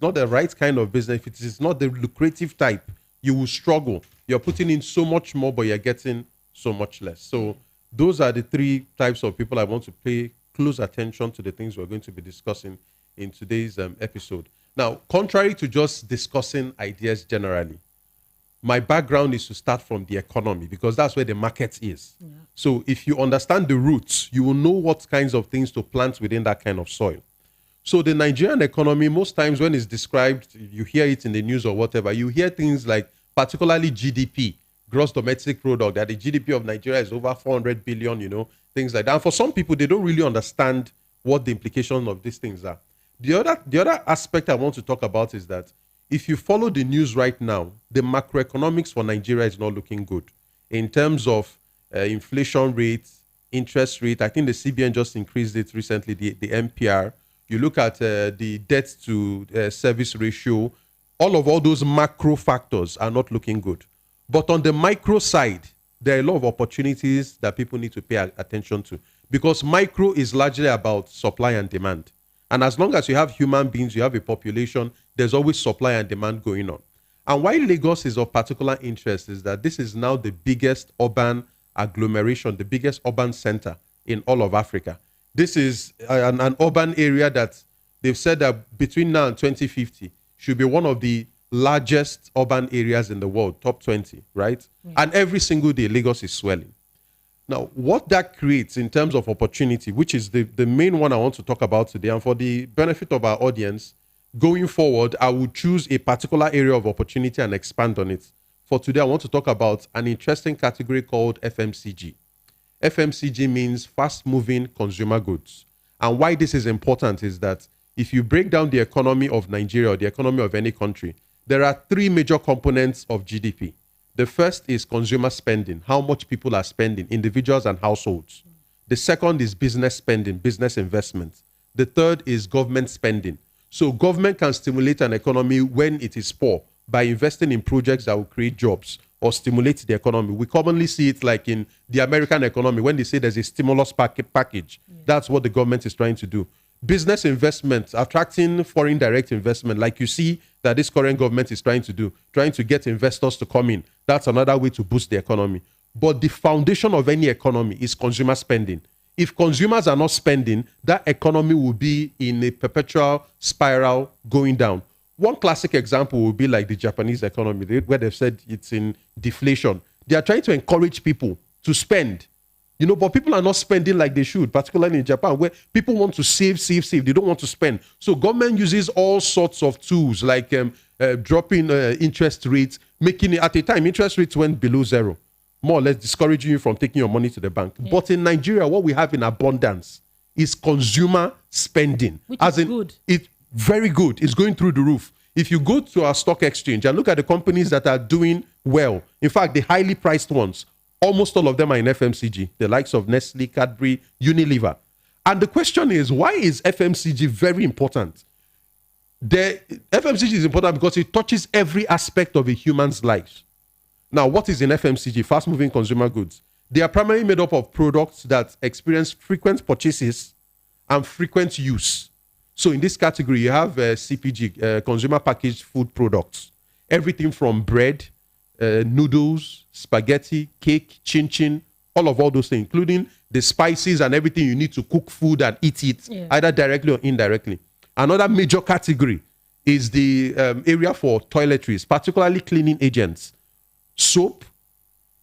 not the right kind of business, if it is not the lucrative type, you will struggle. You're putting in so much more, but you're getting so much less. So those are the three types of people I want to pay close attention to the things we're going to be discussing in today's episode. Now, contrary to just discussing ideas generally, my background is to start from the economy because that's where the market is. Yeah. So if you understand the roots, you will know what kinds of things to plant within that kind of soil. So the Nigerian economy, most times when it's described, you hear it in the news or whatever, you hear things like particularly GDP, gross domestic product, that the GDP of Nigeria is over 400 billion, things like that. And for some people, they don't really understand what the implications of these things are. The other aspect I want to talk about is that if you follow the news right now, the macroeconomics for Nigeria is not looking good. In terms of inflation rate, interest rate, I think the CBN just increased it recently, the MPR. You look at the debt to service ratio, all those macro factors are not looking good. But on the micro side, there are a lot of opportunities that people need to pay attention to because micro is largely about supply and demand. And as long as you have human beings, you have a population, there's always supply and demand going on. And why Lagos is of particular interest is that this is now the biggest urban agglomeration, the biggest urban center in all of Africa. This is an urban area that they've said that between now and 2050 should be one of the largest urban areas in the world, top 20, right? Yeah. And every single day, Lagos is swelling. Now, what that creates in terms of opportunity, which is the main one I want to talk about today, and for the benefit of our audience, going forward, I will choose a particular area of opportunity and expand on it. For today, I want to talk about an interesting category called FMCG. FMCG means fast-moving consumer goods. And why this is important is that if you break down the economy of Nigeria or the economy of any country, there are three major components of GDP. The first is consumer spending, how much people are spending, individuals and households. The second is business spending, business investment. The third is government spending. So government can stimulate an economy when it is poor by investing in projects that will create jobs or stimulate the economy. We commonly see it like in the American economy when they say there's a stimulus package. Yeah. That's what the government is trying to do. Business investment, attracting foreign direct investment, like you see that this current government is trying to do, trying to get investors to come in. That's another way to boost the economy. But the foundation of any economy is consumer spending. If consumers are not spending, that economy will be in a perpetual spiral going down. One classic example would be like the Japanese economy, where they've said it's in deflation. They are trying to encourage people to spend. But people are not spending like they should, particularly in Japan, where people want to save. They don't want to spend. So government uses all sorts of tools like dropping interest rates, making it, at a time, interest rates went below zero, more or less discouraging you from taking your money to the bank. Yeah. But in Nigeria, what we have in abundance is consumer spending. Which is good. It's very good. It's going through the roof. If you go to our stock exchange and look at the companies that are doing well, in fact, the highly priced ones, almost all of them are in FMCG, the likes of Nestle, Cadbury, Unilever. And the question is, why is FMCG very important? FMCG is important because it touches every aspect of a human's life. Now, what is in FMCG? Fast-moving consumer goods. They are primarily made up of products that experience frequent purchases and frequent use. So in this category, you have CPG, consumer packaged food products. Everything from bread, noodles, spaghetti, cake, chin-chin, all those things, including the spices and everything you need to cook food and eat it, either directly or indirectly. Another major category is the area for toiletries, particularly cleaning agents, soap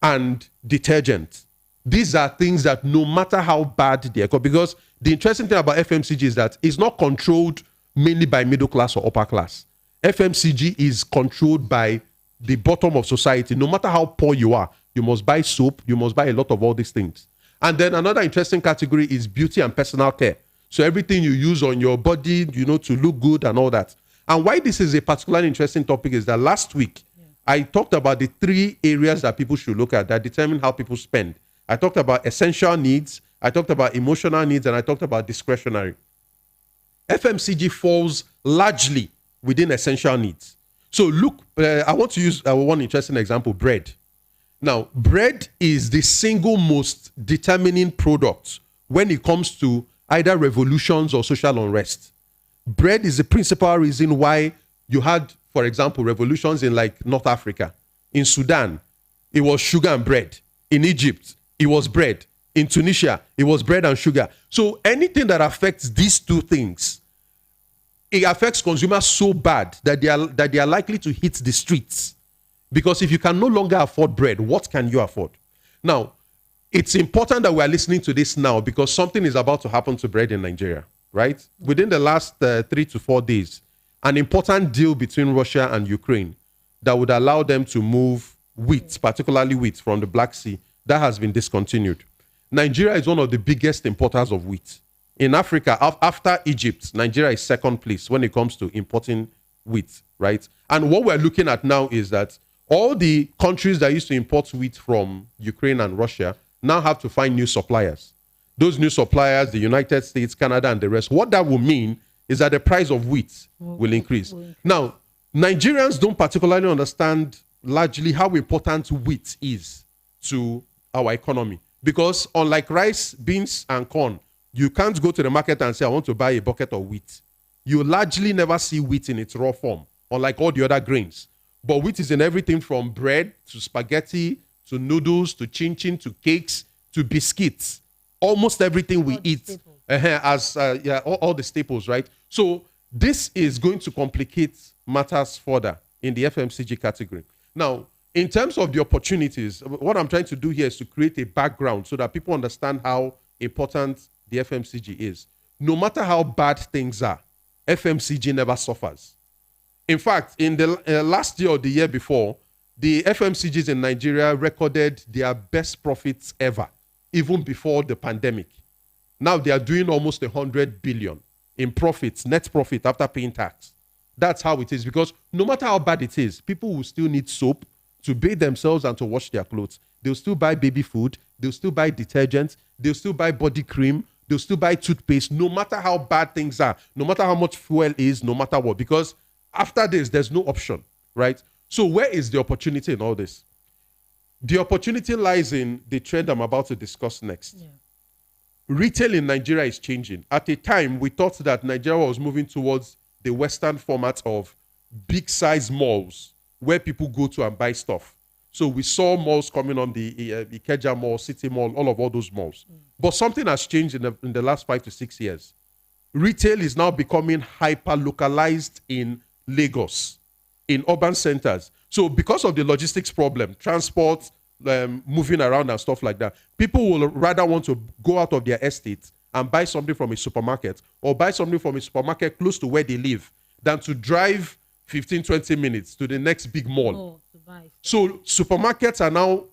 and detergent. These are things that no matter how bad they are, because the interesting thing about FMCG is that it's not controlled mainly by middle class or upper class. FMCG is controlled by the bottom of society. No matter how poor you are, you must buy soap, you must buy a lot of all these things. And then another interesting category is beauty and personal care. So everything you use on your body, to look good and all that. And why this is a particularly interesting topic is that last week, I talked about the three areas that people should look at that determine how people spend. I talked about essential needs, I talked about emotional needs, and I talked about discretionary. FMCG falls largely within essential needs. So look, I want to use one interesting example, bread. Now, bread is the single most determining product when it comes to either revolutions or social unrest. Bread is the principal reason why You had, for example, revolutions in like North Africa. In Sudan, it was sugar and bread. In Egypt, it was bread. In Tunisia, it was bread and sugar. So anything that affects these two things, it affects consumers so bad that they are likely to hit the streets. Because if you can no longer afford bread, what can you afford? Now, it's important that we are listening to this now because something is about to happen to bread in Nigeria, right? Within the last 3 to 4 days, an important deal between Russia and Ukraine that would allow them to move wheat, particularly wheat from the Black Sea, that has been discontinued. Nigeria is one of the biggest importers of wheat. In Africa, after Egypt, Nigeria is second place when it comes to importing wheat, right? And what we're looking at now is that all the countries that used to import wheat from Ukraine and Russia now have to find new suppliers. Those new suppliers, the United States, Canada, and the rest, what that will mean is that the price of wheat will increase. Now, Nigerians don't particularly understand largely how important wheat is to our economy. Because unlike rice, beans, and corn, you can't go to the market and say, I want to buy a bucket of wheat. You largely never see wheat in its raw form, unlike all the other grains. But wheat is in everything from bread to spaghetti to noodles to chin-chin to cakes to biscuits. Almost everything we eat all the staples, right? So this is going to complicate matters further in the FMCG category. Now, in terms of the opportunities, what I'm trying to do here is to create a background so that people understand how important the FMCG is. No matter how bad things are, FMCG never suffers. In fact, in the last year or the year before, the FMCGs in Nigeria recorded their best profits ever, even before the pandemic. Now they are doing almost 100 billion in profits, net profit after paying tax. That's how it is, because no matter how bad it is, people will still need soap to bathe themselves and to wash their clothes. They'll still buy baby food. They'll still buy detergent. They'll still buy body cream. They'll still buy toothpaste, no matter how bad things are, no matter how much fuel is, no matter what, because after this, there's no option, right? So where is the opportunity in all this? The opportunity lies in the trend I'm about to discuss next. Yeah. Retail in Nigeria is changing. At a time, we thought that Nigeria was moving towards the Western format of big size malls where people go to and buy stuff. So we saw malls coming on the Ikeja Mall, City Mall, all those malls. But something has changed in the last 5 to 6 years. Retail is now becoming hyper-localized in Lagos, in urban centers. So because of the logistics problem, transport, moving around and stuff like that, people will rather want to go out of their estate and buy something from a supermarket or buy something from a supermarket close to where they live than to drive 15, 20 minutes to the next big mall. So supermarkets are now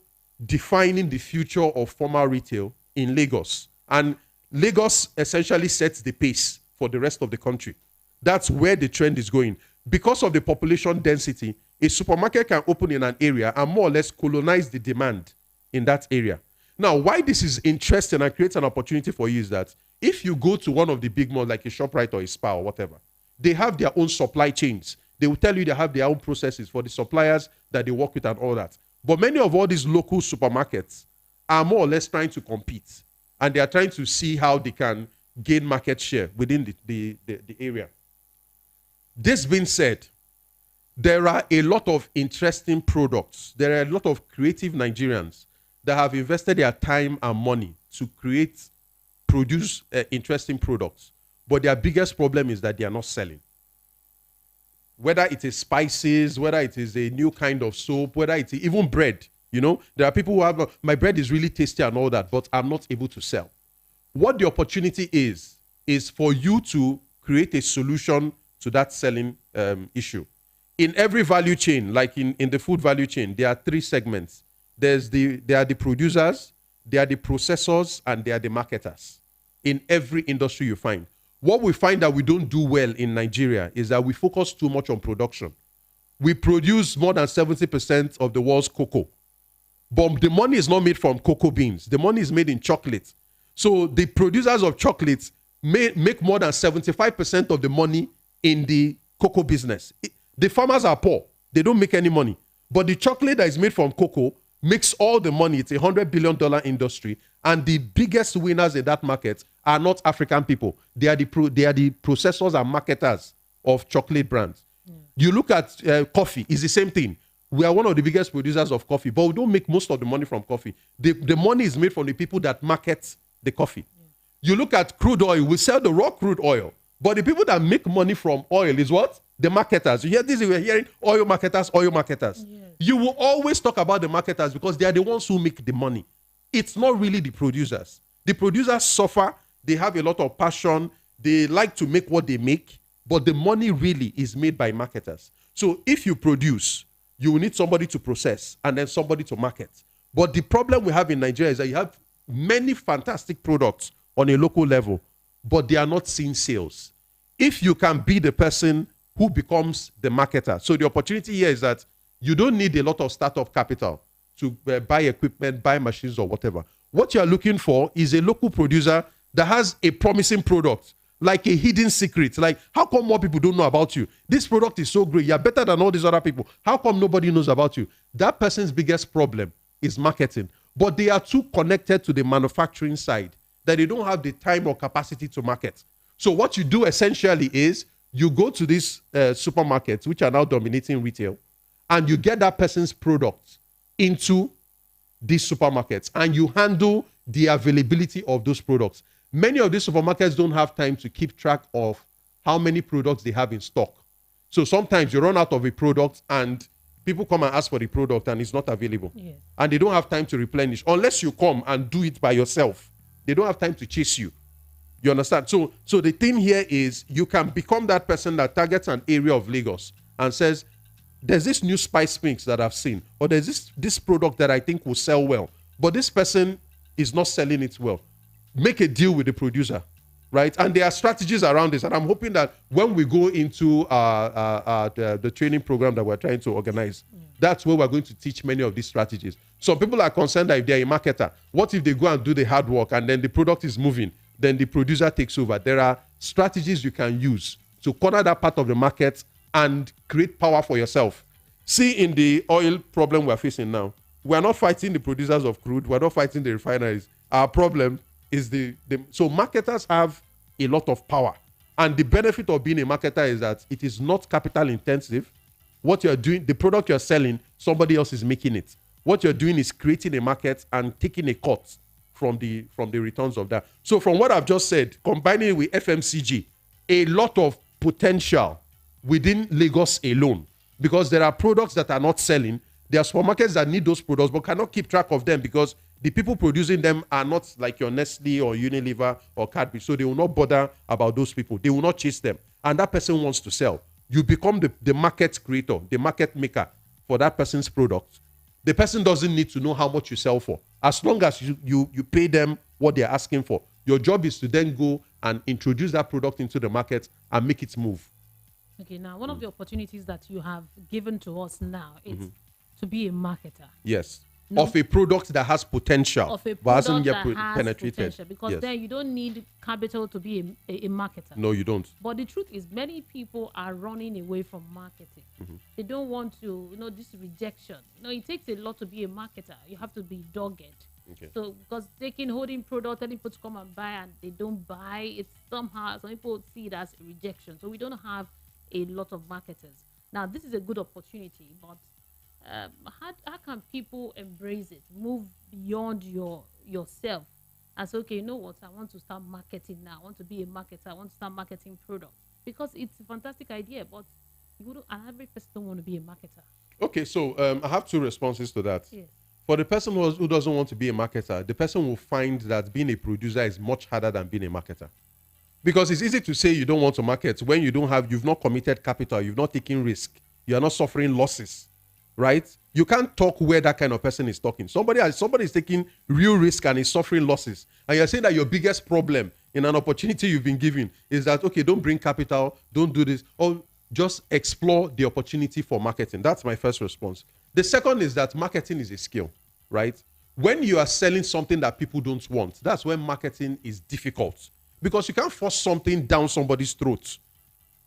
defining the future of formal retail in Lagos. And Lagos essentially sets the pace for the rest of the country. That's where the trend is going. Because of the population density, a supermarket can open in an area and more or less colonize the demand in that area. Now, why this is interesting and creates an opportunity for you is that if you go to one of the big malls like a ShopRite or a Spar or whatever, they have their own supply chains. They will tell you they have their own processes for the suppliers that they work with and all that. But many of all these local supermarkets are more or less trying to compete. And they are trying to see how they can gain market share within the area. This being said, there are a lot of interesting products. There are a lot of creative Nigerians that have invested their time and money to produce interesting products. But their biggest problem is that they are not selling. Whether it is spices, whether it is a new kind of soap, whether it's even bread. You know, there are people who have, my bread is really tasty and all that, but I'm not able to sell. What the opportunity is for you to create a solution to that selling issue. In every value chain, like in the food value chain, there are 3 segments. There are the producers, there are the processors, and there are the marketers. In every industry you find. What we find that we don't do well in Nigeria is that we focus too much on production. We produce more than 70% of the world's cocoa. But the money is not made from cocoa beans. The money is made in chocolate. So the producers of chocolates make more than 75% of the money in the cocoa business. The farmers are poor. They don't make any money. But the chocolate that is made from cocoa makes all the money. It's a $100 billion industry. And the biggest winners in that market are not African people. They are the processors and marketers of chocolate brands. You look at coffee, it's the same thing. We are one of the biggest producers of coffee, but we don't make most of the money from coffee. The money is made from the people that market the coffee. You look at crude oil, we sell the raw crude oil, but the people that make money from oil is what? The marketers. You hear this, we're hearing oil marketers, oil marketers. Yes. You will always talk about the marketers because they are the ones who make the money. It's not really the producers. The producers suffer, they have a lot of passion, they like to make what they make, but the money really is made by marketers. So if you produce, you will need somebody to process and then somebody to market. But the problem we have in Nigeria is that you have many fantastic products on a local level, but they are not seeing sales. If you can be the person who becomes the marketer, so the opportunity here is that you don't need a lot of startup capital to buy equipment, buy machines or whatever. What you are looking for is a local producer that has a promising product, like a hidden secret. Like, how come more people don't know about you? This product is so great. You're better than all these other people. How come nobody knows about you? That person's biggest problem is marketing. But they are too connected to the manufacturing side that they don't have the time or capacity to market. So what you do essentially is you go to these supermarkets, which are now dominating retail, and you get that person's product into these supermarkets, and you handle the availability of those products. Many of these supermarkets don't have time to keep track of how many products they have in stock. So sometimes you run out of a product and people come and ask for the product and it's not available. Yes. And they don't have time to replenish unless you come and do it by yourself. They don't have time to chase you. You understand? So the thing here is you can become that person that targets an area of Lagos and says, there's this new spice mix that I've seen, or there's this product that I think will sell well, but this person is not selling it well. Make a deal with the producer, right? And there are strategies around this. And I'm hoping that when we go into the training program that we're trying to organize, that's where we're going to teach many of these strategies. Some people are concerned that if they're a marketer, what if they go and do the hard work and then the product is moving, then the producer takes over? There are strategies you can use to corner that part of the market and create power for yourself. See, in the oil problem we're facing now, we're not fighting the producers of crude. We're not fighting the refineries. Our problem is so marketers have a lot of power. And the benefit of being a marketer is that it is not capital intensive. What you're doing, the product you're selling, somebody else is making it. What you're doing is creating a market and taking a cut from the returns of that. So from what I've just said, combining it with FMCG, a lot of potential within Lagos alone, because there are products that are not selling. There are supermarkets that need those products but cannot keep track of them because the people producing them are not like your Nestle or Unilever or Cadbury. So they will not bother about those people. They will not chase them. And that person wants to sell. You become the market creator, the market maker for that person's product. The person doesn't need to know how much you sell for. As long as you pay them what they're asking for. Your job is to then go and introduce that product into the market and make it move. Okay, now one of the opportunities that you have given to us now is to be a marketer. Yes. No. Of a product that has potential. Of a product hasn't yet penetrated. Potential, because then you don't need capital to be a marketer. No, you don't. But the truth is many people are running away from marketing. They don't want to, this rejection. It takes a lot to be a marketer. You have to be dogged. Okay. So because holding product, telling people to come and buy and they don't buy, it's somehow, some people see it as a rejection. So we don't have a lot of marketers. Now, this is a good opportunity, but how can people embrace it, move beyond yourself and say, okay, you know what, I want to start marketing now. I want to be a marketer. I want to start marketing products. Because it's a fantastic idea, but an average person don't want to be a marketer. Okay, so I have two responses to that. Yes. For the person who doesn't want to be a marketer, the person will find that being a producer is much harder than being a marketer. Because it's easy to say you don't want to market when you've not committed capital, you've not taken risk, you're not suffering losses, right? You can't talk where that kind of person is talking. Somebody is taking real risk and is suffering losses. And you're saying that your biggest problem in an opportunity you've been given is that, okay, don't bring capital, don't do this, or just explore the opportunity for marketing. That's my first response. The second is that marketing is a skill, right? When you are selling something that people don't want, that's when marketing is difficult. Because you can't force something down somebody's throat.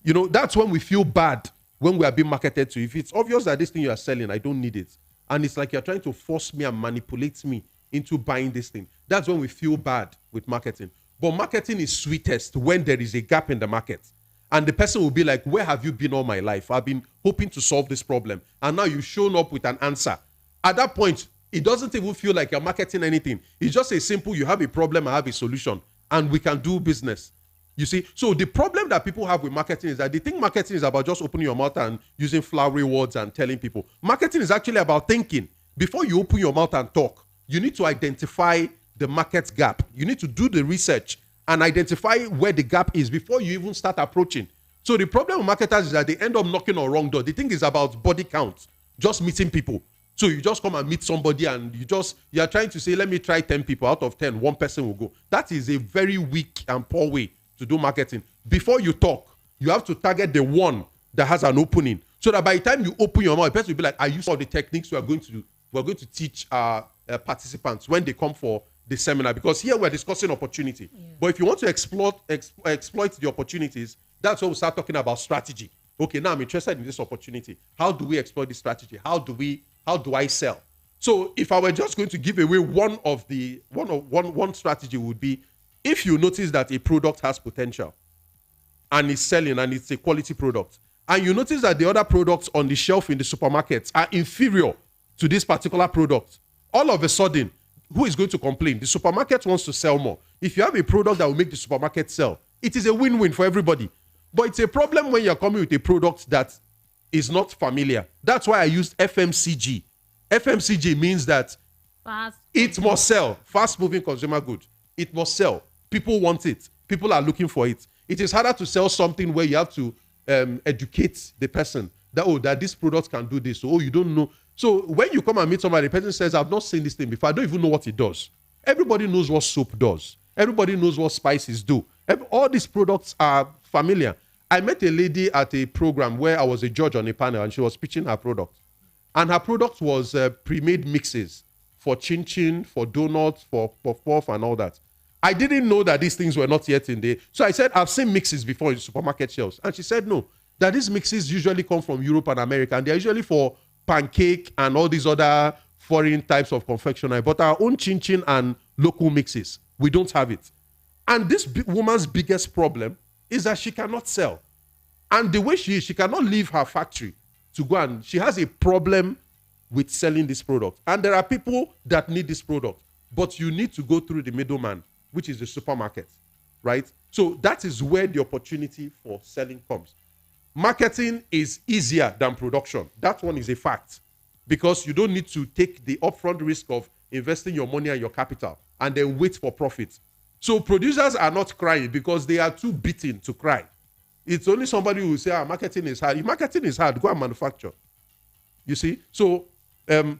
That's when we feel bad when we are being marketed to. If it's obvious that this thing you are selling, I don't need it. And it's like you're trying to force me and manipulate me into buying this thing. That's when we feel bad with marketing. But marketing is sweetest when there is a gap in the market. And the person will be like, where have you been all my life? I've been hoping to solve this problem. And now you've shown up with an answer. At that point, it doesn't even feel like you're marketing anything. It's just a simple, you have a problem, I have a solution, and we can do business. You see? So the problem that people have with marketing is that they think marketing is about just opening your mouth and using flowery words and telling people. Marketing is actually about thinking. Before you open your mouth and talk, you need to identify the market gap. You need to do the research and identify where the gap is before you even start approaching. So the problem with marketers is that they end up knocking on wrong door. They think it's about body count, just meeting people. So you just come and meet somebody and you are trying to say, let me try 10 people. Out of 10, one person will go. That is a very weak and poor way to do marketing. Before you talk, you have to target the one that has an opening. So that by the time you open your mouth, the person will be like, I use all the techniques we are going to teach our participants when they come for the seminar. Because here we're discussing opportunity. Yeah. But if you want to exploit the opportunities, that's when we start talking about strategy. Okay, now I'm interested in this opportunity. How do we exploit this strategy? How do I sell? So if I were just going to give away one strategy would be, if you notice that a product has potential and is selling and it's a quality product, and you notice that the other products on the shelf in the supermarkets are inferior to this particular product, all of a sudden, who is going to complain? The supermarket wants to sell more. If you have a product that will make the supermarket sell, it is a win-win for everybody. But it's a problem when you're coming with a product that is not familiar. That's why I used FMCG. FMCG means that it must sell. Fast-moving consumer good. It must sell. People want it. People are looking for it. It is harder to sell something where you have to educate the person that this product can do this. Oh, you don't know. So when you come and meet somebody, the person says, I've not seen this thing before. I don't even know what it does. Everybody knows what soap does. Everybody knows what spices do. All these products are familiar. I met a lady at a program where I was a judge on a panel and she was pitching her product. And her product was pre-made mixes for chin-chin, for donuts, for puff-puff and all that. I didn't know that these things were not yet in there. So I said, I've seen mixes before in supermarket shelves. And she said, no, that these mixes usually come from Europe and America. And they're usually for pancake and all these other foreign types of confectionery. But our own chin-chin and local mixes, we don't have it. And this woman's biggest problem is that she cannot sell. And the way she cannot leave her factory to go, and she has a problem with selling this product. And there are people that need this product, but you need to go through the middleman, which is the supermarket, right? So that is where the opportunity for selling comes. Marketing is easier than production. That one is a fact, because you don't need to take the upfront risk of investing your money and your capital and then wait for profit. So producers are not crying because they are too beaten to cry. It's only somebody who will say, marketing is hard. If marketing is hard, go and manufacture. You see? So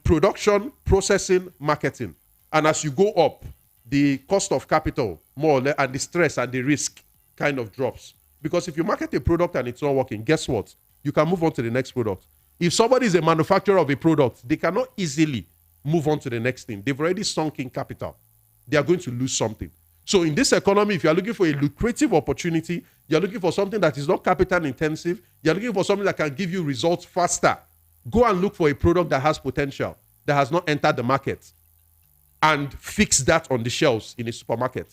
production, processing, marketing. And as you go up, the cost of capital, more or less, and the stress and the risk kind of drops. Because if you market a product and it's not working, guess what? You can move on to the next product. If somebody is a manufacturer of a product, they cannot easily move on to the next thing. They've already sunk in capital. They are going to lose something. So in this economy, if you're looking for a lucrative opportunity, you're looking for something that is not capital intensive, you're looking for something that can give you results faster, go and look for a product that has potential, that has not entered the market, and fix that on the shelves in a supermarket.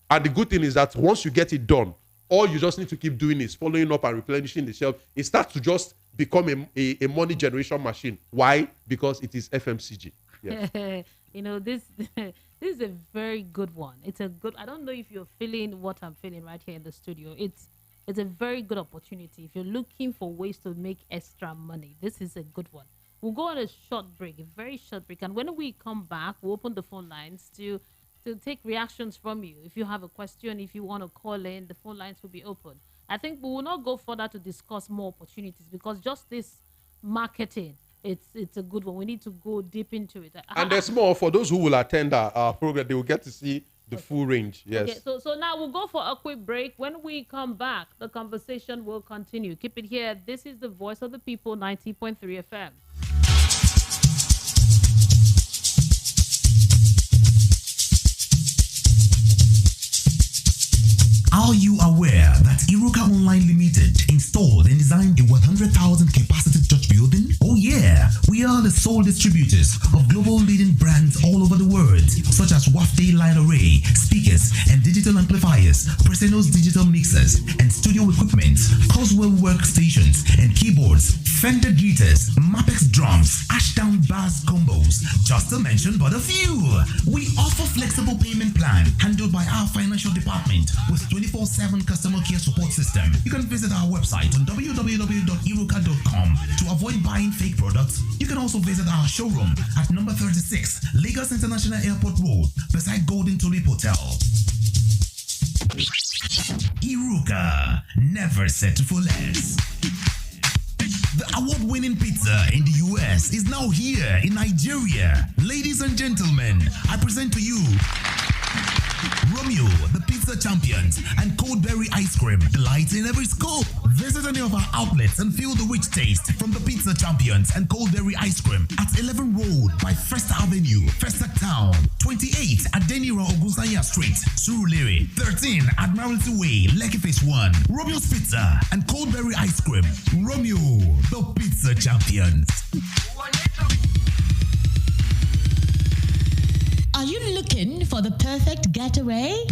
And the good thing is that once you get it done, all you just need to keep doing is following up and replenishing the shelf. It starts to just become a money generation machine. Why? Because it is FMCG. Yes. This is a very good one. It's a good, I don't know if you're feeling what I'm feeling right here in the studio. It's a very good opportunity. If you're looking for ways to make extra money, this is a good one. We'll go on a short break, a very short break. And when we come back, we'll open the phone lines to take reactions from you. If you have a question, if you want to call in, the phone lines will be open. I think we will not go further to discuss more opportunities because just this marketing, it's a good one. We need to go deep into it. And there's more for those who will attend our program. They will get to see the full range. Yes. Okay, so now we'll go for a quick break. When we come back, the conversation will continue. Keep it here. This is the Voice of the People, 90.3 FM. Are you aware that Iwuoha Online Limited installed and designed a 100,000 capacity church building? Oh yeah, we We are the sole distributors of global leading brands all over the world, such as Wafday Line Array, speakers and digital amplifiers, Preseno's digital mixers and studio equipment, Coswell workstations and keyboards, Fender guitars, Mapex drums, Ashdown bass combos, just to mention but a few. We offer flexible payment plan handled by our financial department with 24/7 customer care support system. You can visit our website on www.iruka.com to avoid buying fake products. You can also visit our showroom at number 36 Lagos International Airport Road beside Golden Tulip Hotel. Iruka, never settle for less. The award-winning pizza in the US is now here in Nigeria. Ladies and gentlemen, I present to you Romeo, the pizza champions, and cold berry ice cream, delight in every scoop. Visit any of our outlets and feel the rich taste from the pizza champions and cold berry ice cream at 11 Road by First Avenue, Festac Town, 28 at Denira Ogunsanya Street, Surulere, 13 Admiralty Way, Lekki Phase 1. Romeo's Pizza and cold berry ice cream. Romeo, the pizza champions. Are you looking for the perfect getaway?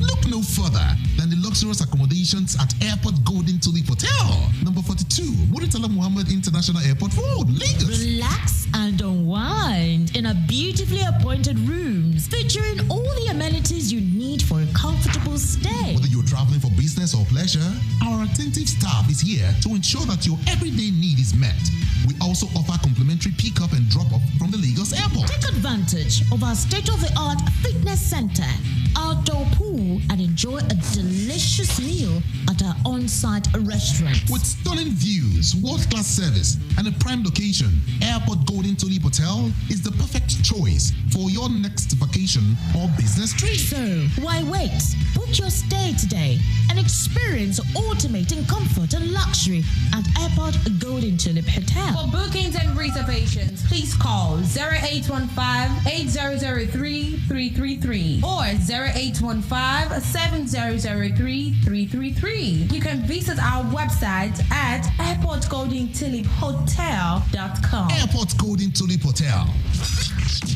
Look no further than the luxurious accommodations at Airport Golden Tulip Hotel, number 42, Muritala Muhammad International Airport Road, Lagos. Relax and unwind in a beautifully appointed rooms featuring all the amenities you need for a comfortable stay. Whether you're traveling for business or pleasure, our attentive staff is here to ensure that your everyday need is met. We also offer complimentary pickup and drop-off from the Lagos Airport. Take advantage of our state-of-the-art fitness center, outdoor pool, and enjoy a delicious meal at our on-site restaurant. With stunning views, world-class service, and a prime location, Airport Golden Tulip Hotel is the perfect choice for your next vacation or business trip. So, why wait? Book your stay today and experience ultimate in comfort and luxury at Airport Golden Tulip Hotel. For bookings and reservations, please call 0815-8003-333 or 0815-7003-333. You can visit our website at airportgoldentuliphotel.com. Airport Golden Tulip Hotel,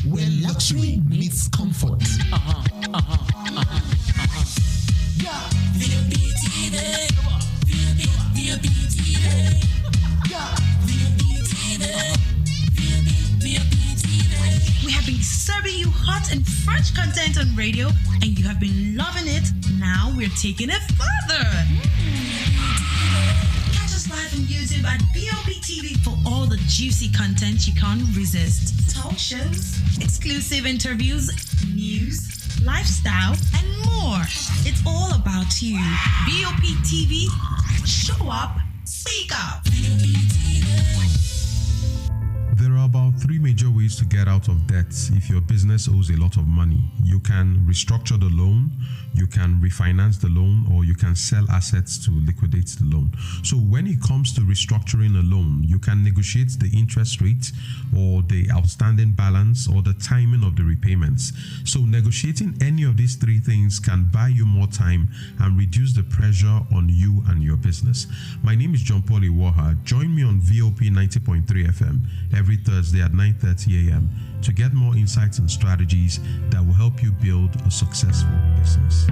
where luxury meets comfort. We have been serving you hot and fresh content on radio, and you have been loving it. Now we're taking it further. Catch us live on YouTube at BOP TV for all the juicy content you can't resist. Talk shows, exclusive interviews, news, lifestyle, and more. It's all about you. BOP TV, show up, speak up. There are about 3 major ways to get out of debt if your business owes a lot of money. You can restructure the loan, you can refinance the loan, or you can sell assets to liquidate the loan. So when it comes to restructuring a loan, you can negotiate the interest rate or the outstanding balance or the timing of the repayments. So negotiating any of these 3 things can buy you more time and reduce the pressure on you and your business. My name is John Paul Iwuoha. Join me on VOP 90.3 FM every Thursday at 9:30 a.m. to get more insights and strategies that will help you build a successful business.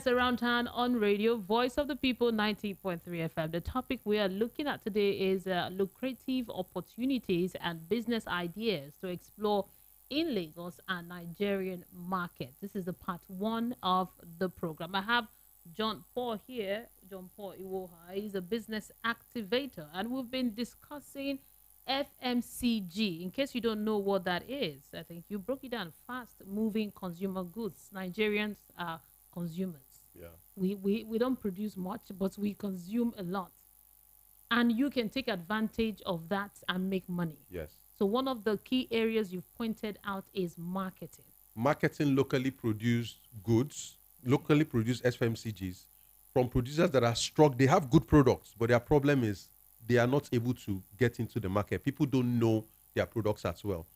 Around Town on radio, Voice of the People 90.3 FM. The topic we are looking at today is lucrative opportunities and business ideas to explore in Lagos and Nigerian market. This is the part 1 of the program. I have John Paul here, John Paul Iwuoha. He's a business activator, and we've been discussing FMCG. In case you don't know what that is, I think you broke it down. Fast moving consumer goods. Nigerians are consumers. Yeah. We don't produce much, but we consume a lot. And you can take advantage of that and make money. Yes. So So one of the key areas you've pointed out is marketing. Marketing locally produced goods, locally produced FMCGs from producers that are struck. They have good products, but their problem is they are not able to get into the market. People don't know their products as well.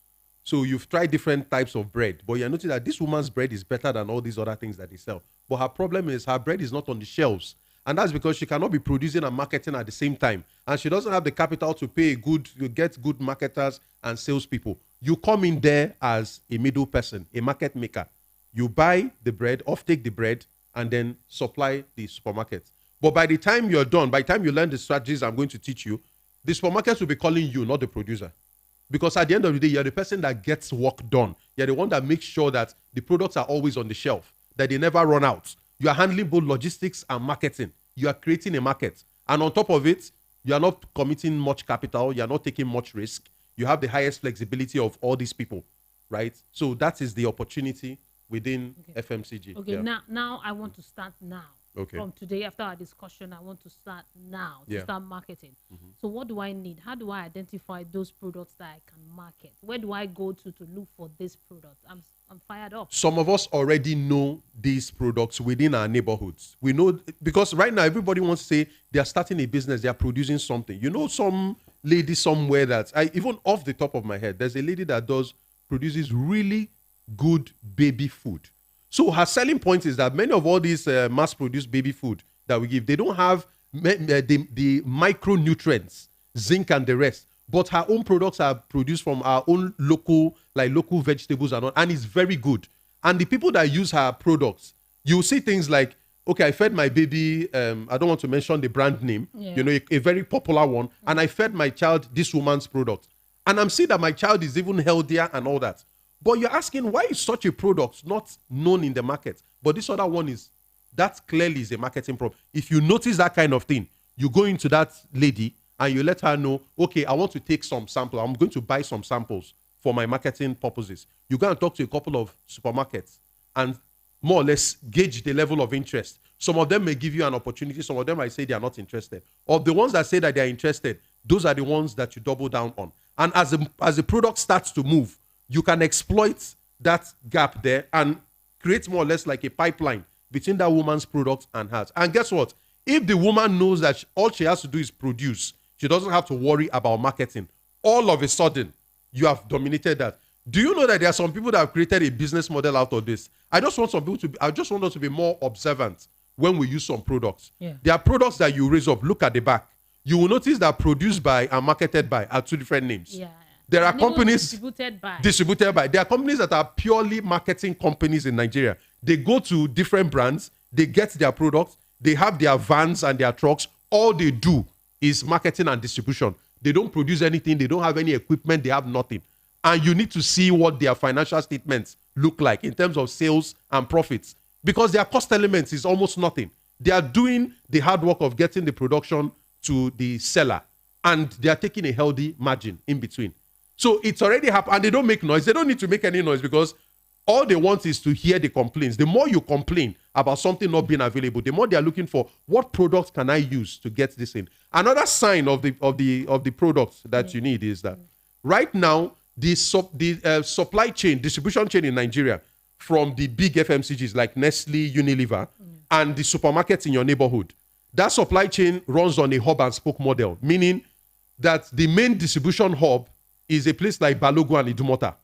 So you've tried different types of bread, but you're noticing that this woman's bread is better than all these other things that they sell. But her problem is her bread is not on the shelves. And that's because she cannot be producing and marketing at the same time. And she doesn't have the capital to pay you get good marketers and salespeople. You come in there as a middle person, a market maker. You buy the bread, offtake the bread, and then supply the supermarket. But by the time you're done, by the time you learn the strategies I'm going to teach you, the supermarkets will be calling you, not the producer. Because at the end of the day, you're the person that gets work done. You're the one that makes sure that the products are always on the shelf, that they never run out. You are handling both logistics and marketing. You are creating a market. And on top of it, you are not committing much capital. You are not taking much risk. You have the highest flexibility of all these people, right? So that is the opportunity within FMCG. Okay, Yeah. now I want to start now. Okay. From today, after our discussion, I want to start now to start marketing. So what do I need? How do I identify those products that I can market? Where do I go to look for this product? I'm fired up. Some of us already know these products within our neighborhoods. We know, because right now everybody wants to say they are starting a business, they are producing something. You know, some lady somewhere that, even off the top of my head, there's a lady that produces really good baby food. So her selling point is that many of all these mass-produced baby food that we give, they don't have the micronutrients, zinc and the rest. But her own products are produced from our own local vegetables and all, and it's very good. And the people that use her products, you see things like, okay, I fed my baby, I don't want to mention the brand name, a very popular one, and I fed my child this woman's product. And I'm seeing that my child is even healthier and all that. But you're asking, why is such a product not known in the market? But this other one that clearly is a marketing problem. If you notice that kind of thing, you go into that lady and you let her know, okay, I want to take some samples. I'm going to buy some samples for my marketing purposes. You go and talk to a couple of supermarkets and more or less gauge the level of interest. Some of them may give you an opportunity. Some of them might say they are not interested. Of the ones that say that they are interested, those are the ones that you double down on. And as the product starts to move, you can exploit that gap there and create more or less like a pipeline between that woman's product and hers. And guess what? If the woman knows that all she has to do is produce, she doesn't have to worry about marketing. All of a sudden, you have dominated that. Do you know that there are some people that have created a business model out of this? I just want us to be more observant when we use some products. Yeah. There are products that you raise up. Look at the back. You will notice that produced by and marketed by are two different names. Yeah. There are And even companies distributed by. There are companies that are purely marketing companies in Nigeria. They go to different brands, they get their products, they have their vans and their trucks. All they do is marketing and distribution. They don't produce anything, they don't have any equipment, they have nothing. And you need to see what their financial statements look like in terms of sales and profits, because their cost elements is almost nothing. They are doing the hard work of getting the production to the seller, and they are taking a healthy margin in between. So it's already happened, and they don't make noise. They don't need to make any noise because all they want is to hear the complaints. The more you complain about something not being available, the more they are looking for what products can I use to get this in. Another sign of the products that you need is that right now the supply chain, distribution chain in Nigeria, from the big FMCGs like Nestle, Unilever, and the supermarkets in your neighborhood, that supply chain runs on a hub and spoke model, meaning that the main distribution hub is a place like Balogun and Idumota.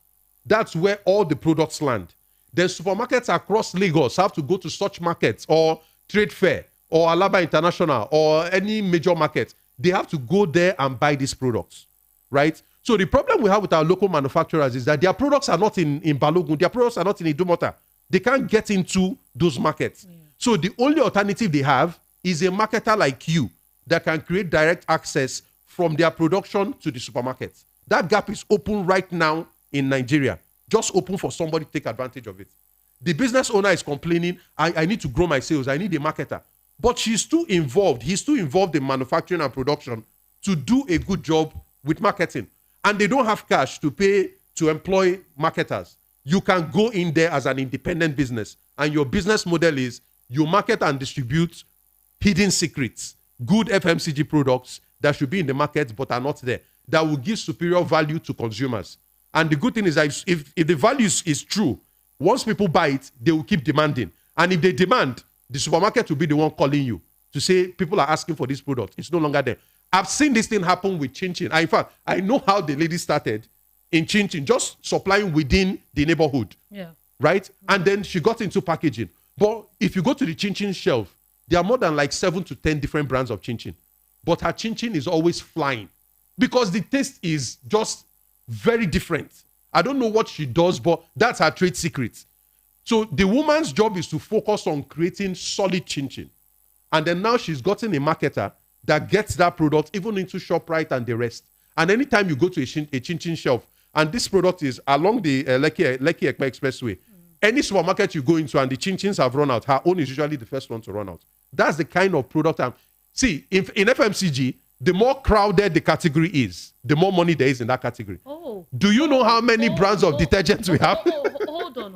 That's where all the products land. Then supermarkets across Lagos have to go to such markets or Trade Fair or Alaba International or any major market. They have to go there and buy these products, right? So the problem we have with our local manufacturers is that their products are not in Balogun. Their products are not in Idumota. They can't get into those markets. Yeah. So the only alternative they have is a marketer like you that can create direct access from their production to the supermarkets. That gap is open right now in Nigeria. Just open for somebody to take advantage of it. The business owner is complaining, I need to grow my sales. I need a marketer. But she's too involved. He's too involved in manufacturing and production to do a good job with marketing. And they don't have cash to pay to employ marketers. You can go in there as an independent business. And your business model is you market and distribute hidden secrets, good FMCG products that should be in the market but are not there. that will give superior value to consumers. And the good thing is that if the value is true, once people buy it, they will keep demanding. And if they demand, the supermarket will be the one calling you to say people are asking for this product. It's no longer there. I've seen this thing happen with Chin Chin. In fact, I know how the lady started in Chin Chin, just supplying within the neighborhood. Yeah. Right? And then she got into packaging. But if you go to the Chin Chin shelf, there are more than like 7 to 10 different brands of Chin Chin. But her Chin Chin is always flying because the taste is just very different. I don't know what she does, but that's her trade secret. So the woman's job is to focus on creating solid Chin Chin. And then now she's gotten a marketer that gets that product even into ShopRite and the rest. And anytime you go to a Chin Chin shelf, and this product is along the Lekki Ekpe Expressway, any supermarket you go into and the Chin Chins have run out, her own is usually the first one to run out. That's the kind of product. See, in FMCG, the more crowded the category is, the more money there is in that category. Oh. Do you know how many brands of detergents we have? Hold on.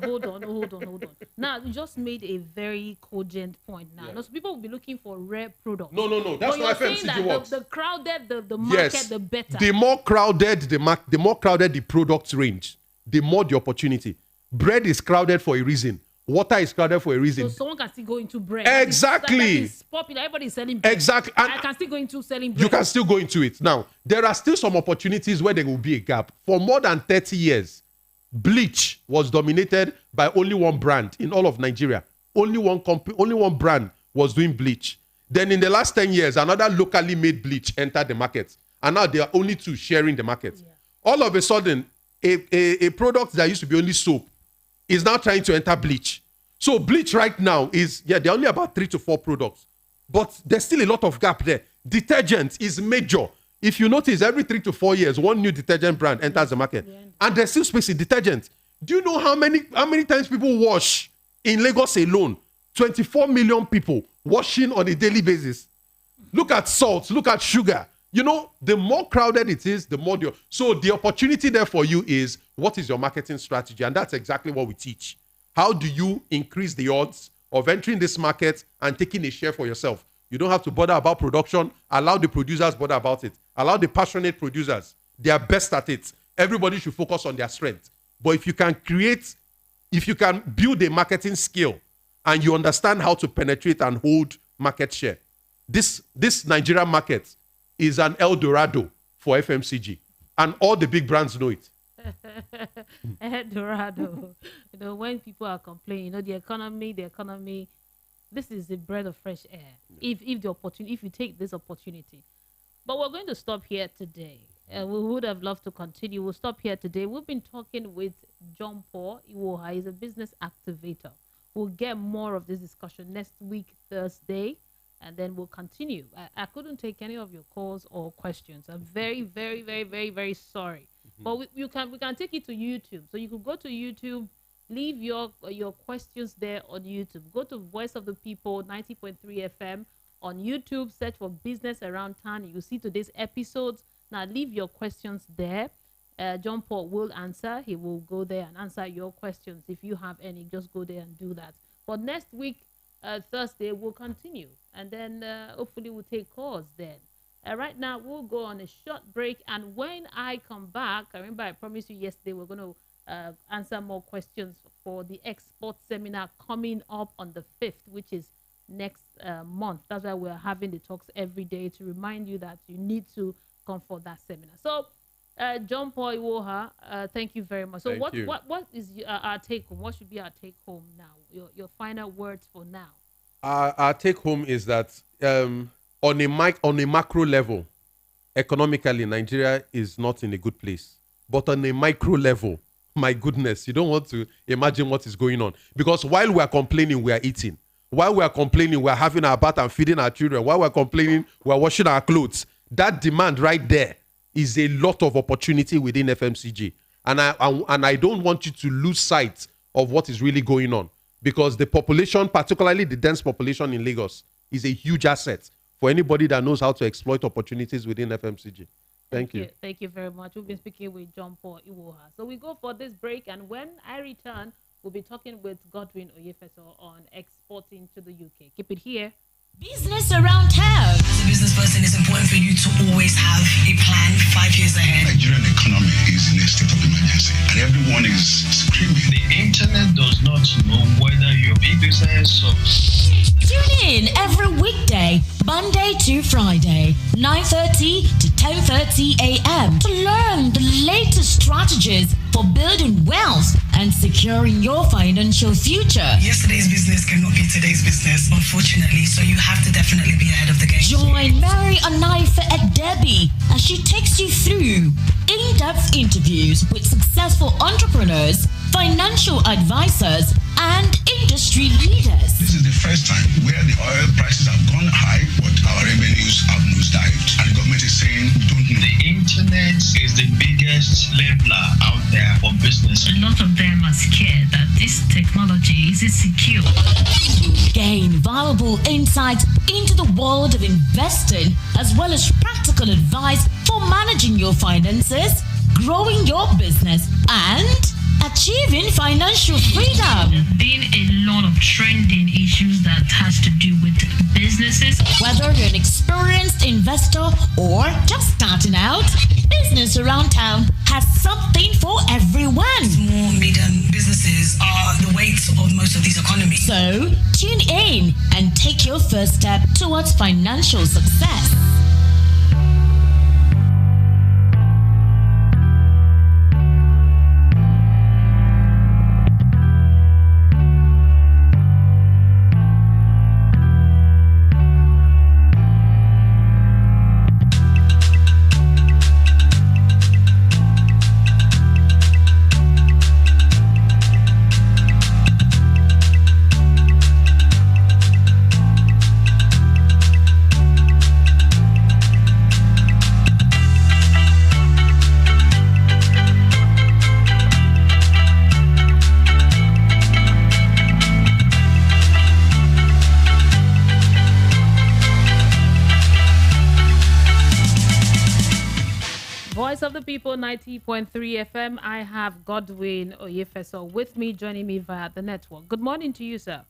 Now, you just made a very cogent point now. Yeah. So people will be looking for rare products. No. That's why FMCG works. The crowded the market, the better. The more crowded the product range, the more the opportunity. Bread is crowded for a reason. Water is crowded for a reason. So someone can still go into bread. Exactly. It's popular. Everybody's selling bread. Exactly. And I can still go into selling bread. You can still go into it. Now, there are still some opportunities where there will be a gap. For more than 30 years, bleach was dominated by only one brand in all of Nigeria. Only one brand was doing bleach. Then in the last 10 years, another locally made bleach entered the market. And now there are only two sharing the market. Yeah. All of a sudden, a product that used to be only soap is now trying to enter bleach. So bleach right now is, there are only about 3 to 4 products. But there's still a lot of gap there. Detergent is major. If you notice, every 3 to 4 years, one new detergent brand enters the market. Yeah. And there's still space in detergent. Do you know how many times people wash in Lagos alone? 24 million people washing on a daily basis. Look at salt, look at sugar. You know, the more crowded it is, the more so the opportunity there for you is, what is your marketing strategy? And that's exactly what we teach. How do you increase the odds of entering this market and taking a share for yourself? You don't have to bother about production. Allow the producers bother about it. Allow the passionate producers. They are best at it. Everybody should focus on their strength. But if you can build a marketing skill and you understand how to penetrate and hold market share, this Nigerian market is an El Dorado for FMCG. And all the big brands know it. El Dorado. You know, when people are complaining, you know, the economy, this is the breath of fresh air. Yeah. If you take this opportunity. But we're going to stop here today. We would have loved to continue. We'll stop here today. We've been talking with John Paul Iwuoha. He's a business activator. We'll get more of this discussion next week, Thursday. And then we'll continue. I couldn't take any of your calls or questions. I'm very, very, very, very, very sorry. Mm-hmm. But we can take it to YouTube. So you could go to YouTube, leave your questions there on YouTube. Go to Voice of the People 90.3 FM on YouTube. Search for Business Around Town. You'll see today's episodes. Now leave your questions there. John Paul will answer. He will go there and answer your questions. If you have any, just go there and do that. But next week, Thursday, we'll continue. And then hopefully we'll take calls then. Right now, we'll go on a short break. And when I come back, I remember I promised you yesterday we're going to answer more questions for the export seminar coming up on the 5th, which is next month. That's why we're having the talks every day to remind you that you need to come for that seminar. So, John Paul Iwuoha, thank you very much. So what is our take home? What should be our take home now? Your final words for now. Our take home is that on a macro level, economically, Nigeria is not in a good place. But on a micro level, my goodness, you don't want to imagine what is going on. Because while we are complaining, we are eating. While we are complaining, we are having our bath and feeding our children. While we are complaining, we are washing our clothes. That demand right there is a lot of opportunity within FMCG. And I don't want you to lose sight of what is really going on. Because the population, particularly the dense population in Lagos, is a huge asset for anybody that knows how to exploit opportunities within FMCG. Thank you. Thank you very much. We've been speaking with John Paul Iwuoha. So we go for this break, and when I return, we'll be talking with Godwin Oyefeso on exporting to the UK. Keep it here. Business around town. As a business person, it's important for you to always have a plan 5 years ahead. Nigerian economy is in a state of emergency, and everyone is screaming. The internet does not know whether you're a big business or... Tune in every weekday, Monday to Friday, 9:30 to 10:30 a.m. to learn the latest strategies for building wealth and securing your financial future. Yesterday's business cannot be today's business, unfortunately, so you have to definitely be ahead of the game. Join Mary Anaifa and Debbie as she takes you through in-depth interviews with successful entrepreneurs, financial advisors, and industry leaders. This is the first time where the oil prices have gone high, but our revenues have nosedived. And the government is saying, we don't know. The internet is the biggest leveler out there for business. A lot of them are scared that this technology is secure. Gain valuable insights into the world of investing, as well as practical advice for managing your finances, growing your business, and achieving financial freedom. There's been a lot of trending issues that has to do with businesses. Whether you're an experienced investor or just starting out, Business Around Town has something for everyone. Small, medium businesses are the weight of most of these economies. So, tune in and take your first step towards financial success. Voice of the People, 90.3 FM. I have Godwin Oyefeso with me, joining me via the network. Good morning to you, sir.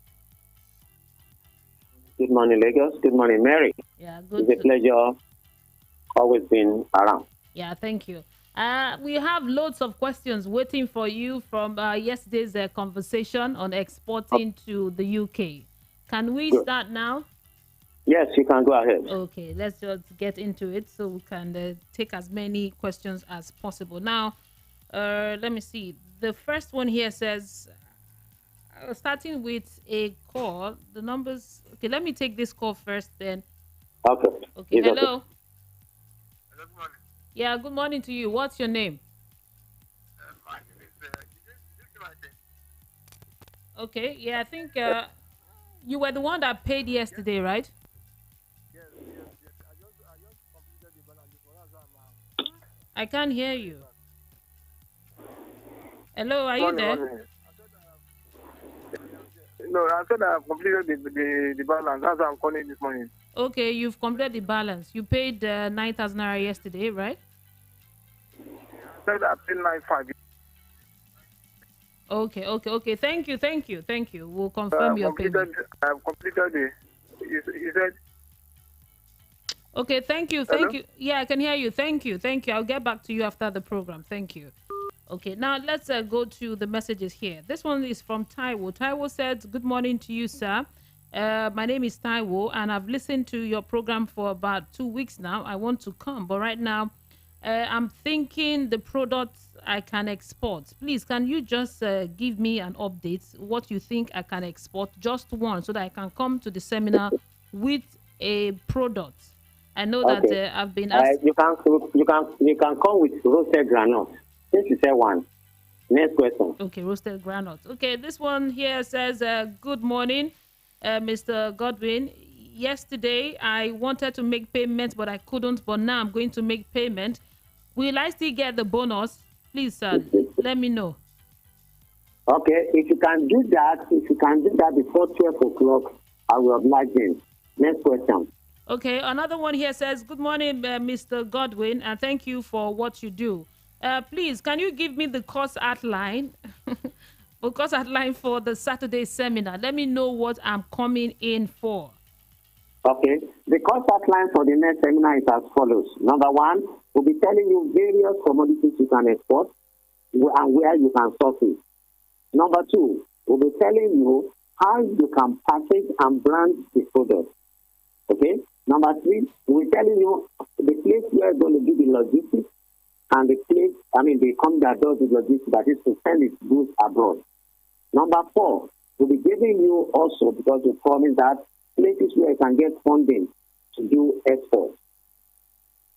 Good morning, Lagos. Good morning, Mary. Yeah, good. It's a pleasure always being around. Yeah, thank you. We have loads of questions waiting for you from yesterday's conversation on exporting to the UK. Can we start now? Yes, you can go ahead. Okay, let's just get into it so we can take as many questions as possible. Now, let me see. The first one here says, starting with a call, the numbers. Okay, let me take this call first then. Okay. Okay, hello. Okay. Good morning. Yeah, good morning to you. What's your name? My name is Okay, yeah, I think you were the one that paid yesterday, right? Yes. I just completed the balance before that. I can't hear you. Hello, are you there? No, I said I have completed the balance. That's why I'm calling this morning. Okay, you've completed the balance. You paid 9,000 naira yesterday, right? I said I paid 9,500. Okay. Thank you. We'll confirm your payment. I have completed the. You said. Okay, thank you. Yeah, I can hear you. Thank you. I'll get back to you after the program. Thank you. Okay, now let's go to the messages here. This one is from Taiwo. Taiwo said, good morning to you, sir. My name is Taiwo, and I've listened to your program for about 2 weeks now. I want to come, but right now, I'm thinking the products I can export. Please, can you just give me an update, what you think I can export? Just one, so that I can come to the seminar with a product. I know that I've been asked. You can come with roasted granules. Since you said one. Next question. Okay, roasted granules. Okay, this one here says, good morning, Mr. Godwin. Yesterday, I wanted to make payment, but I couldn't. But now I'm going to make payment. Will I still get the bonus? Please, sir, let me know. Okay, if you can do that before 12 o'clock, I will oblige you. Next question. Okay, another one here says, good morning, Mr. Godwin, and thank you for what you do. Please, can you give me the course outline? The course outline for the Saturday seminar. Let me know what I'm coming in for. Okay. The course outline for the next seminar is as follows. Number one, we'll be telling you various commodities you can export and where you can source it. Number two, we'll be telling you how you can package and brand the product. Okay. Number three, we'll be telling you the place where you're going to do the logistics and the place, the company that does the logistics, that is to send its goods abroad. Number four, we'll be giving you also, because we promise that, places where you can get funding to do export.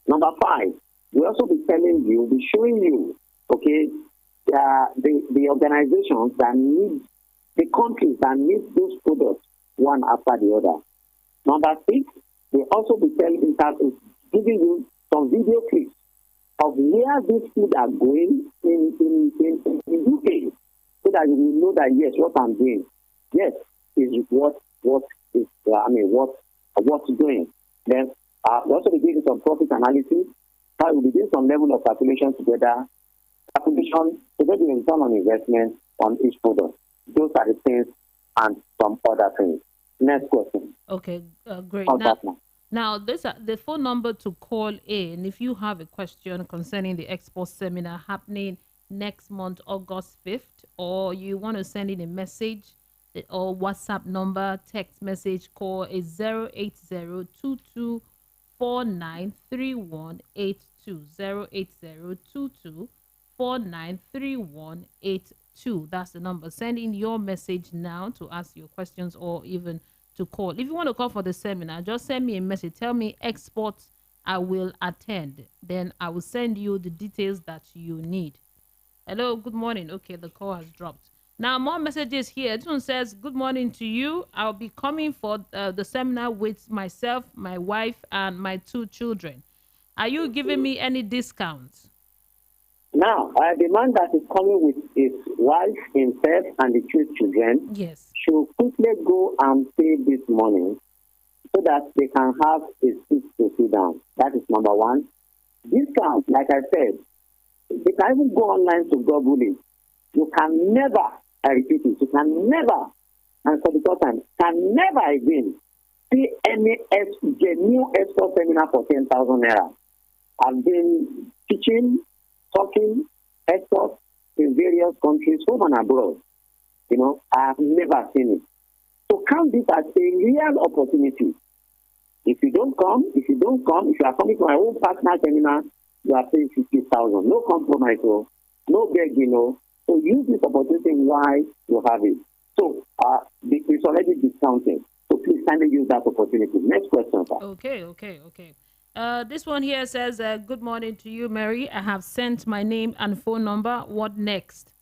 Number five, we'll also be telling you, be showing you, okay, the organizations that need, the countries that need those products one after the other. Number six, we'll also be telling that, giving you some video clips of where these food are going in UK, so that you will know that yes, what I'm doing, yes, is what is what's doing. Then we also be giving some profit analysis. We'll be doing some level of calculation together, calculation to get the return on investment on each product. Those are the things and some other things. Next question. Okay, great. Now, Now, this the phone number to call in if you have a question concerning the export seminar happening next month, August 5th, or you want to send in a message or WhatsApp number, text message, call is 08022493182. 08022493182. That's the number. Send in your message now to ask your questions or even to call. If you want to call for the seminar, just send me a message. Tell me export, I will attend. Then I will send you the details that you need. Hello, good morning. Okay, the call has dropped. Now, more messages here. This one says, good morning to you. I'll be coming for the seminar with myself, my wife, and my 2 children. Are you giving me any discounts? Now, the man that is coming with his wife, himself, and the 2 children, yes, should quickly go and pay this money so that they can have a seat to sit down. That is number one. Discount, like I said, they can even go online to Google it. You can never, I repeat it, you can never, and for the first time, can never again see any new export seminar for 10,000 naira. I've been teaching, talking, export in various countries, home and abroad. I have never seen it. So count this as a real opportunity. If you are coming to my own partner seminar, you are paying 50,000. No compromise, no begging, So use this opportunity while you have it. So it's already discounted. So please kindly use that opportunity. Next question, sir. Okay. This one here says, good morning to you, Mary. I have sent my name and phone number. What next?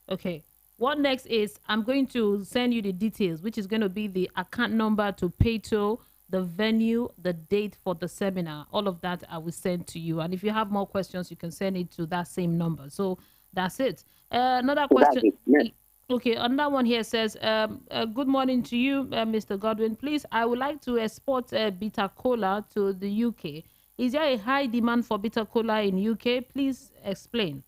Okay. What next is I'm going to send you the details, which is going to be the account number to pay to, the venue, the date for the seminar. All of that I will send to you. And if you have more questions, you can send it to that same number. So that's it. Another question. Okay, another one here says, good morning to you, Mr. Godwin. Please, I would like to export bitter cola to the UK. Is there a high demand for bitter cola in UK? Please explain.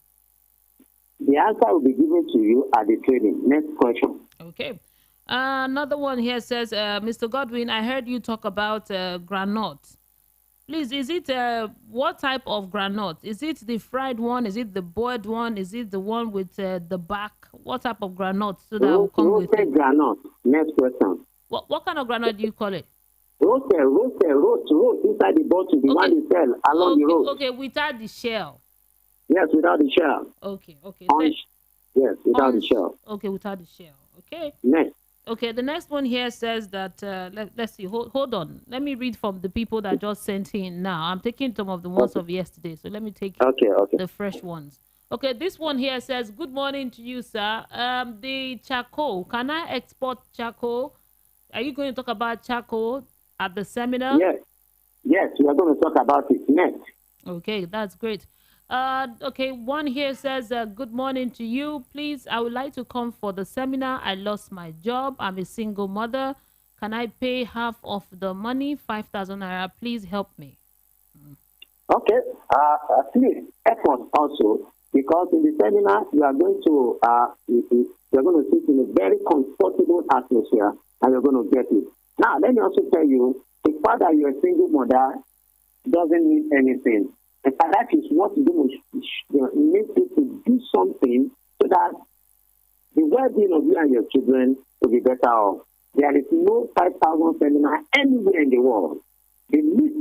The answer will be given to you at the training. Next question. Okay. Another one here says, Mr. Godwin, I heard you talk about granite. Please, is it what type of granite? Is it the fried one? Is it the boiled one? Is it the one with the back? What type of granite? So that will come with it. Granite. Next question. What kind of granite do you call it? Roasted inside the bottle, the one you sell along the road. Okay, without the shell. Yes, without the shell. Okay. Yes, without the shell. Okay, without the shell. Okay. Next. Okay, the next one here says that, let's see, hold on. Let me read from the people that just sent in now. I'm taking some of the ones of yesterday, so let me take the fresh ones. Okay, this one here says, good morning to you, sir. The charcoal, can I export charcoal? Are you going to talk about charcoal at the seminar? Yes, we are going to talk about it next. Okay, that's great. Okay, one here says, good morning to you. Please, I would like to come for the seminar. I lost my job. I'm a single mother. Can I pay half of the money, 5,000 naira? Please help me. Okay, please help us also, because in the seminar you are going to sit in a very comfortable atmosphere, and you're going to get it. Now, let me also tell you, The fact that you're a single mother doesn't mean anything. In fact, that is what you need to do something so that the well-being of you and your children will be better off. There is no 5,000 seminar anywhere in the world. The least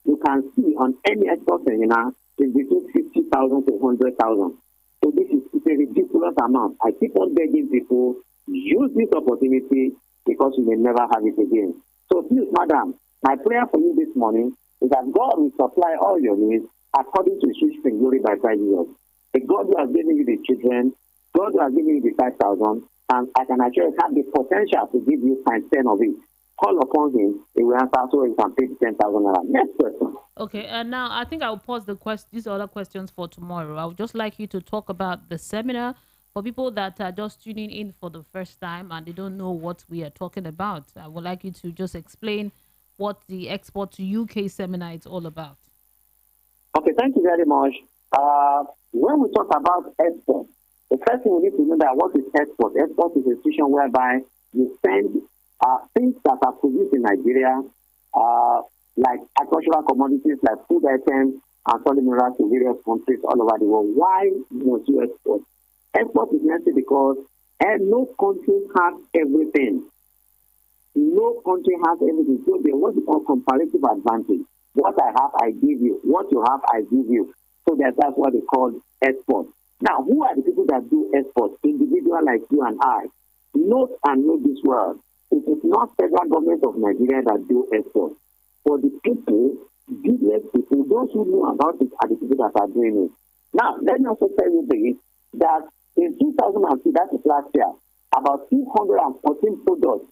you can see on any export seminar is between 50,000 to 100,000. So this is a ridiculous amount. I keep on begging people, use this opportunity because you may never have it again. So please, madam, my prayer for you this morning is that God will supply all your needs according to His riches and glory by Christ Jesus. The God who has given you the children, God who has given you the 5,000, and I can assure you have the potential to give you times 10 of it. Call upon Him, He will answer so you can pay 10,000. Next question. Okay, and now I think I'll pause these other questions for tomorrow. I would just like you to talk about the seminar for people that are just tuning in for the first time and they don't know what we are talking about. I would like you to just explain what the Export to UK seminar is all about. Okay, thank you very much. When we talk about export, the first thing we need to know that what is export? Export is a institution whereby you send things that are produced in Nigeria, like agricultural commodities, like food items, and solid minerals to various countries all over the world. Why must you export? Export is necessary because no country has everything. No country has everything. So there was a comparative advantage. What I have, I give you. What you have, I give you. So that's what they call export. Now, who are the people that do export? Individuals like you and I. Note and know this word. It is not federal government of Nigeria that do export. For the people, business people, those who know about it are the people that are doing it. Now, let me also tell you this, that in 2002, that is last year, about 214 products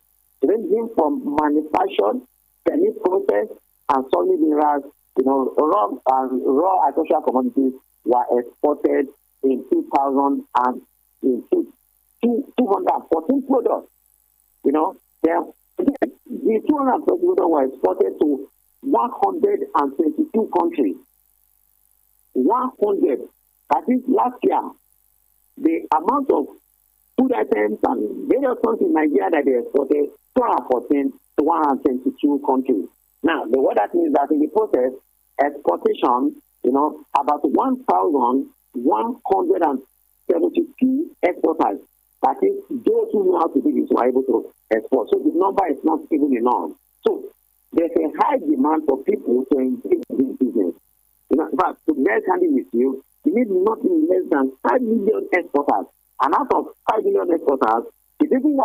ranging from manufactured, semi-processed, and solid minerals, raw agricultural commodities were exported in 214 products. The 214 products were exported to 122 countries. 100. That is last year. The amount of food items and various countries in Nigeria that they exported 214 to 122 countries. Now, what that means that in the process, exportation, about 1,172 exporters, that is, those who know how to do this were able to export. So the number is not even enough. So there's a high demand for people to engage in this business. In fact, to be very candid with you, you need nothing less than 5 million exporters. And out of 5 million exporters, the people who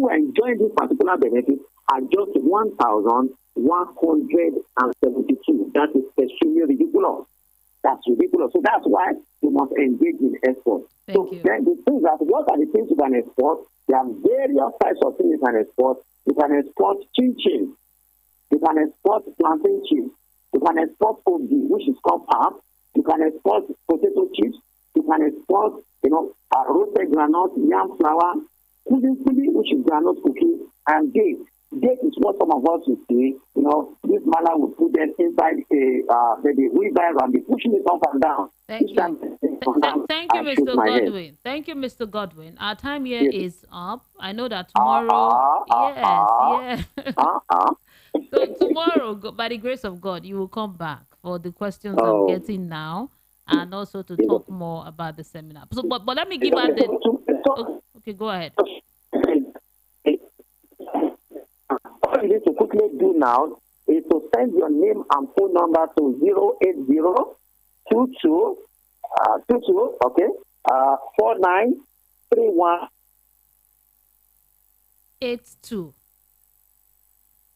are enjoying this particular benefit are just 1,172. That is extremely ridiculous. That's ridiculous. So that's why you must engage in export. Then the things that what are the things you can export? There are various types of things you can export. You can export chin-chin. You can export plantain chips. You can export ogi, which is called pap. You can export potato chips. You can export, roasted groundnut, yam flour, kuli, which is groundnut cookie, and date. Date is what some of us would see. This mala would put them inside the wheelbarrow and be pushing it up and down. Thank you. Thank you, Mr. Godwin. Thank you, Mr. Godwin. Our time here is up. I know that tomorrow. So tomorrow, by the grace of God, you will come back for the questions I'm getting now, and also to talk more about the seminar. So, but let me give out the. Okay, go ahead. All you need to quickly do now is to send your name and phone number to 493182.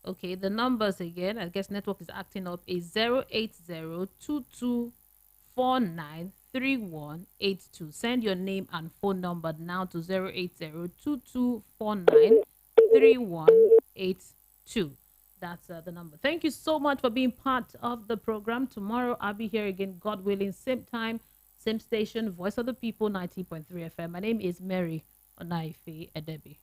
Okay, the numbers again, I guess network is acting up, is 08022493182. Send your name and phone number now to 08022493182. That's the number. Thank you so much for being part of the program. Tomorrow I'll be here again, God willing, same time, same station, Voice of the People, 90.3 FM. My name is Mary Onaife Edebi.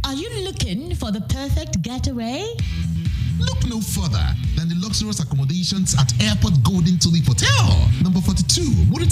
Are you looking for the perfect getaway? Look no further than the luxurious accommodations at Airport Golden Tulip Hotel, number 42, Monitor